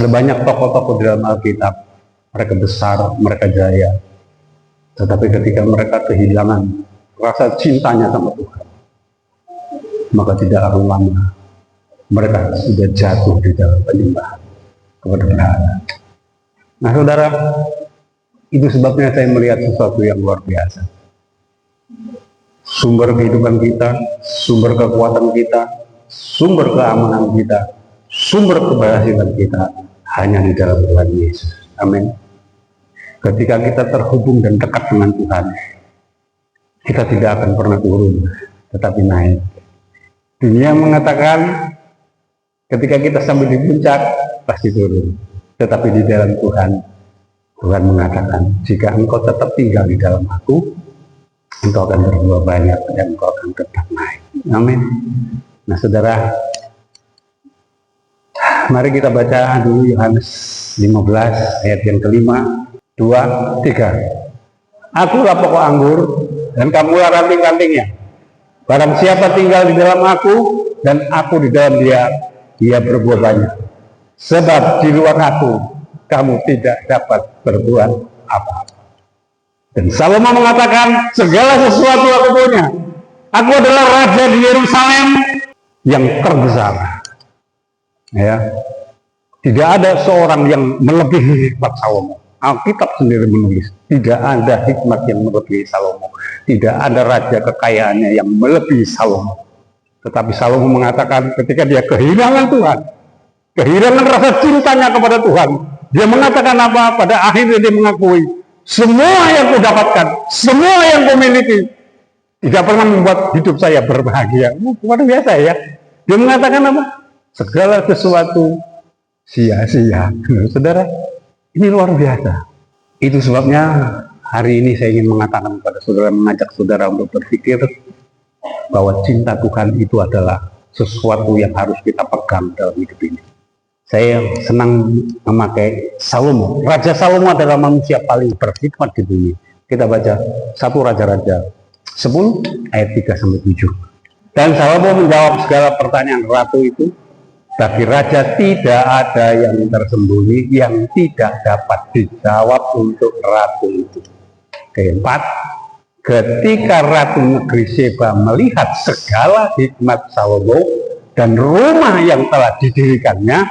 Ada banyak tokoh-tokoh di dalam Alkitab, mereka besar, mereka jaya, tetapi ketika mereka kehilangan rasa cintanya sama Tuhan, maka tidak akan lama mereka sudah jatuh di dalam penyembahan kepada berhala. Nah saudara, itu sebabnya saya melihat sesuatu yang luar biasa. Sumber kehidupan kita, sumber kekuatan kita, sumber keamanan kita, sumber keberhasilan kita hanya di dalam Tuhan Yesus. Amin. Ketika kita terhubung dan dekat dengan Tuhan, kita tidak akan pernah turun, tetapi naik. Dunia mengatakan ketika kita sampai di puncak pasti turun, tetapi di dalam Tuhan, Tuhan mengatakan jika engkau tetap tinggal di dalam aku, engkau akan berbuah banyak dan engkau akan tetap naik. Amin. Nah saudara, mari kita baca dulu Yohanes 15 ayat yang kelima, 2, 3. Akulah pokok anggur dan kamulah ranting-rantingnya. Barang siapa tinggal di dalam aku dan aku di dalam dia, dia berbuah banyak. Sebab di luar aku kamu tidak dapat berbuat apa-apa. Dan Salomo mengatakan segala sesuatu aku punya. Aku adalah raja di Yerusalem yang terbesar. Ya, tidak ada seorang yang melebihi hikmat Salomo. Alkitab sendiri menulis tidak ada hikmat yang melebihi Salomo, tidak ada raja kekayaannya yang melebihi Salomo. Tetapi Salomo mengatakan ketika dia kehilangan Tuhan, kehilangan rasa cintanya kepada Tuhan, dia mengatakan apa? Pada akhirnya dia mengakui semua yang kudapatkan, semua yang kumiliki tidak pernah membuat hidup saya berbahagia. Luar biasa ya. Dia mengatakan apa? Segala sesuatu sia-sia. Saudara, ini luar biasa. Itu sebabnya hari ini saya ingin mengatakan kepada saudara, mengajak saudara untuk berpikir bahwa cinta Tuhan itu adalah sesuatu yang harus kita pegang dalam hidup ini. Saya senang memakai Salomo. Raja Salomo adalah manusia paling berhikmat di bumi. Kita baca 1 Raja-Raja 10 ayat 3-7. Dan Salomo menjawab segala pertanyaan ratu itu. Bagi raja tidak ada yang tersembunyi yang tidak dapat dijawab untuk ratu itu. Keempat, ketika ratu negeri Seba melihat segala hikmat Salomo dan rumah yang telah didirikannya,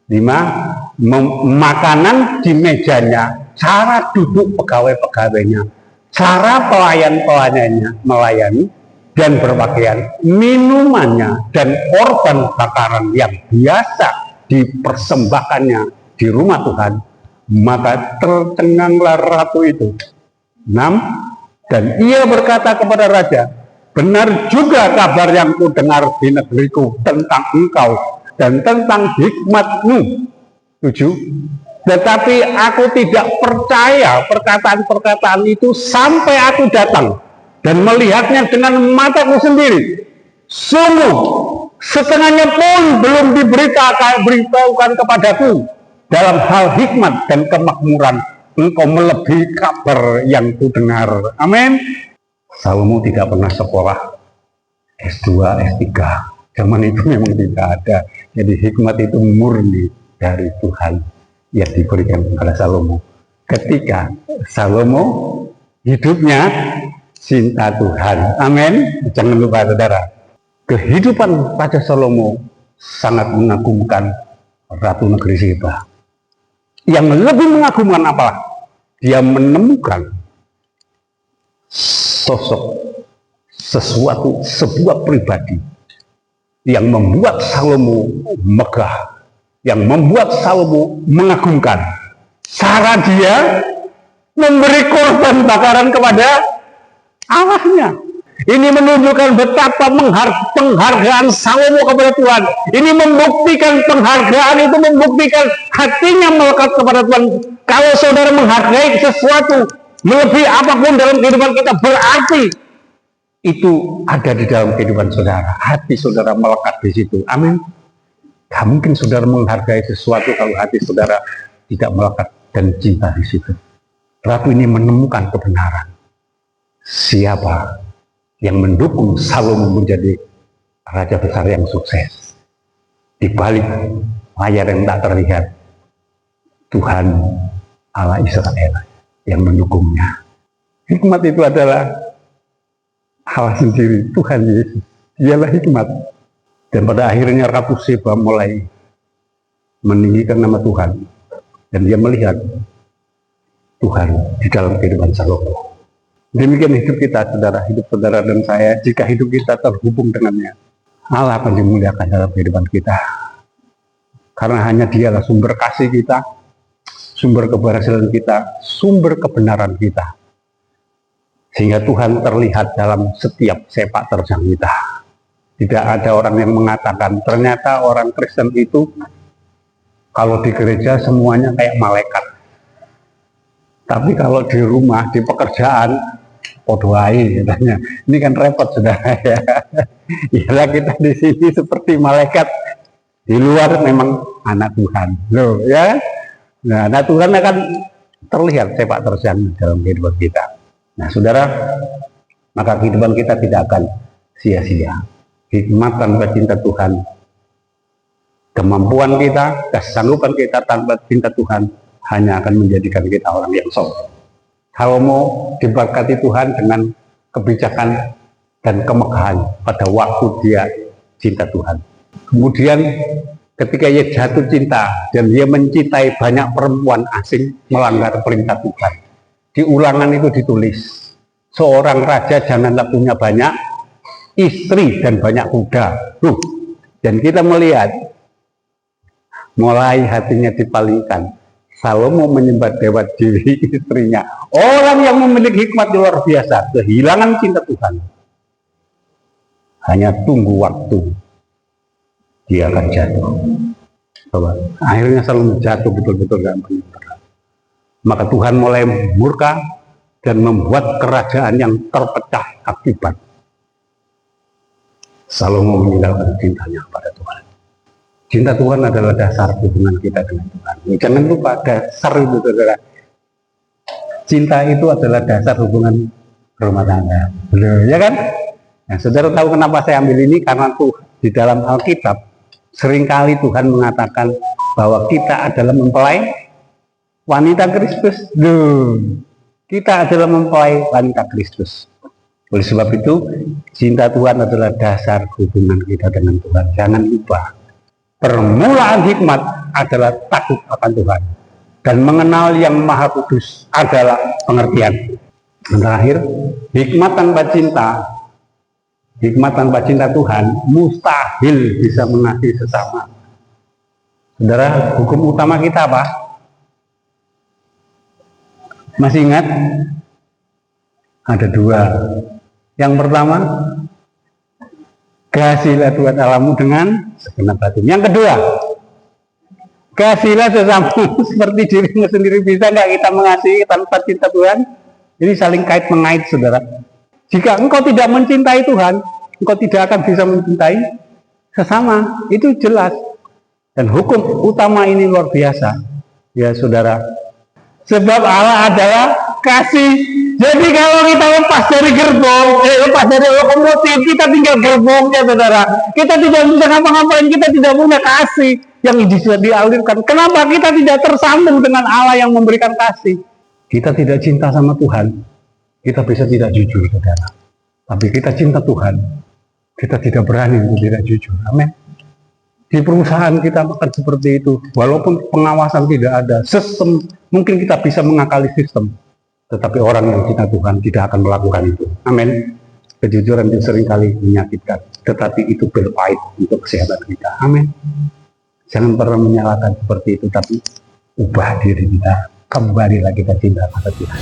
5, makanan di mejanya, cara duduk pegawai-pegawainya, cara pelayan-pelayannya melayani dan berpakaian, minumannya dan korban bakaran yang biasa dipersembahkannya di rumah Tuhan, maka tercenganglah ratu itu. 6, dan ia berkata kepada raja, benar juga kabar yang kudengar di negeriku tentang engkau dan tentang hikmatmu. 7, tetapi aku tidak percaya perkataan-perkataan itu sampai aku datang dan melihatnya dengan mataku sendiri. Sungguh setengahnya pun belum diberitahukan kepadaku. Dalam hal hikmat dan kemakmuran engkau melebihi kabar yang kudengar. Amin. Salomo tidak pernah sekolah S2, S3. Zaman itu memang tidak ada. Jadi hikmat itu murni dari Tuhan yang diberikan kepada Salomo. Ketika Salomo hidupnya cinta Tuhan. Amin. Jangan lupa saudara, kehidupan Raja Salomo sangat mengagumkan Ratu Negeri Seba. Yang lebih mengagumkan apa? Dia menemukan sosok sebuah pribadi yang membuat Salomo megah, yang membuat Salomo mengagumkan. Cara dia memberi korban bakaran kepada Allahnya. Ini menunjukkan betapa penghargaan Salomo kepada Tuhan. Ini membuktikan penghargaan itu, membuktikan hatinya melekat kepada Tuhan. Kalau saudara menghargai sesuatu melebihi apapun dalam kehidupan kita, berarti itu ada di dalam kehidupan saudara. Hati saudara melekat di situ. Amin. Gak mungkin saudara menghargai sesuatu kalau hati saudara tidak melekat dan cinta di situ. Ratu ini menemukan kebenaran. Siapa yang mendukung Salomo menjadi raja besar yang sukses? Di balik layar yang tak terlihat Tuhan Allah Israel yang mendukungnya. Hikmat itu adalah Allah sendiri, Tuhan Yesus. Dialah hikmat. Dan pada akhirnya Ratu Seba mulai meninggikan nama Tuhan. Dan dia melihat Tuhan di dalam kehidupan Salomo. Demikian hidup kita, saudara, hidup saudara dan saya. Jika hidup kita terhubung dengannya, Allah akan dimuliakan dalam kehidupan kita. Karena hanya Dialah sumber kasih kita, sumber keberhasilan kita, sumber kebenaran kita. Sehingga Tuhan terlihat dalam setiap sepak terjang kita. Tidak ada orang yang mengatakan, ternyata orang Kristen itu kalau di gereja semuanya kayak malaikat. Tapi kalau di rumah, di pekerjaan, podoai katanya. Ini kan repot, saudara ya. Iyalah kita di sini seperti malaikat, di luar memang anak Tuhan. Loh, ya. Nah, anak Tuhan akan terlihat sepak terjang dalam kehidupan kita. Nah, saudara, maka kehidupan kita tidak akan sia-sia. Hikmat tanpa cinta Tuhan, kemampuan kita, kesanggupan kita tanpa cinta Tuhan hanya akan menjadikan kita orang yang sombong. Salomo diberkati Tuhan dengan kebijakan dan kemegahan pada waktu dia cinta Tuhan. Kemudian ketika ia jatuh cinta dan dia mencintai banyak perempuan asing, melanggar perintah Tuhan. Di Ulangan itu ditulis, seorang raja janganlah punya banyak istri dan banyak kuda. Dan kita melihat mulai hatinya dipalingkan. Salomo menyembah dewa diri istrinya. Orang yang memiliki hikmat luar biasa, kehilangan cinta Tuhan. Hanya tunggu waktu, dia akan jatuh. Akhirnya Salomo jatuh betul-betul dalam penyimpangan. Maka Tuhan mulai murka dan membuat kerajaan yang terpecah akibat Salomo meninggalkan cintanya kepada Tuhan. Cinta Tuhan adalah dasar hubungan kita dengan Tuhan. Jangan lupa dasar itu, saudara. Cinta itu adalah dasar hubungan rumah tangga. Benar, ya kan? Nah, saudara tahu kenapa saya ambil ini? Karena tuh di dalam Alkitab seringkali Tuhan mengatakan bahwa kita adalah mempelai wanita Kristus. Kita adalah mempelai wanita Kristus. Oleh sebab itu, cinta Tuhan adalah dasar hubungan kita dengan Tuhan. Jangan lupa, permulaan hikmat adalah takut akan Tuhan. Dan mengenal yang maha kudus adalah pengertian. Dan terakhir, hikmat tanpa cinta Tuhan mustahil bisa mengasihi sesama. Saudara, hukum utama kita apa? Masih ingat? Ada dua. Yang pertama, kasihilah Tuhan Allahmu dengan segenap hati. Yang kedua, kasihilah sesamamu seperti dirimu sendiri. Bisa nggak kita mengasihi tanpa cinta Tuhan? Jadi saling kait mengait, saudara. Jika engkau tidak mencintai Tuhan, engkau tidak akan bisa mencintai sesama. Itu jelas. Dan hukum utama ini luar biasa, ya saudara. Sebab Allah adalah kasih. Jadi kalau kita lepas dari gerbong, lepas dari lokomotif, kita tinggal gerbongnya, saudara. Kita tidak bisa ngapa-ngapain, kita tidak punya kasih yang bisa dialirkan. Kenapa kita tidak tersambung dengan Allah yang memberikan kasih? Kita tidak cinta sama Tuhan, kita bisa tidak jujur, saudara. Tapi kita cinta Tuhan, kita tidak berani untuk tidak jujur. Amin. Di perusahaan kita akan seperti itu, walaupun pengawasan tidak ada, sistem mungkin kita bisa mengakali sistem, tetapi orang yang cinta Tuhan tidak akan melakukan itu. Amin. Kejujuran itu seringkali menyakitkan, tetapi itu pil pahit untuk kesehatan kita. Amin. Jangan pernah menyalahkan seperti itu, tapi ubah diri kita, kembalilah kita cinta pada Tuhan.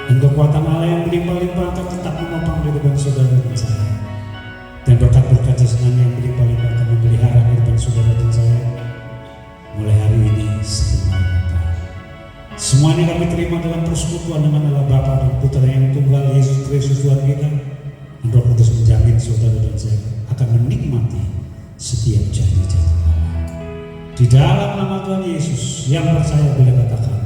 Dan kekuatan Allah yang berlimpah-limpah akan tetap menopang kehidupan saudara dan saya. Dan berkat-berkat jasmani yang berlimpah-limpah akan memelihara kehidupan saudara dan saya mulai hari ini sampai malam. Semua ini kami terima dalam persekutuan dengan Allah Bapa dan Putra yang tunggal Yesus Kristus Tuhan kita. Dan Roh Kudus menjamin saudara dan saya akan menikmati setiap janji-janji Allah. Di dalam nama Tuhan Yesus yang percaya boleh katakan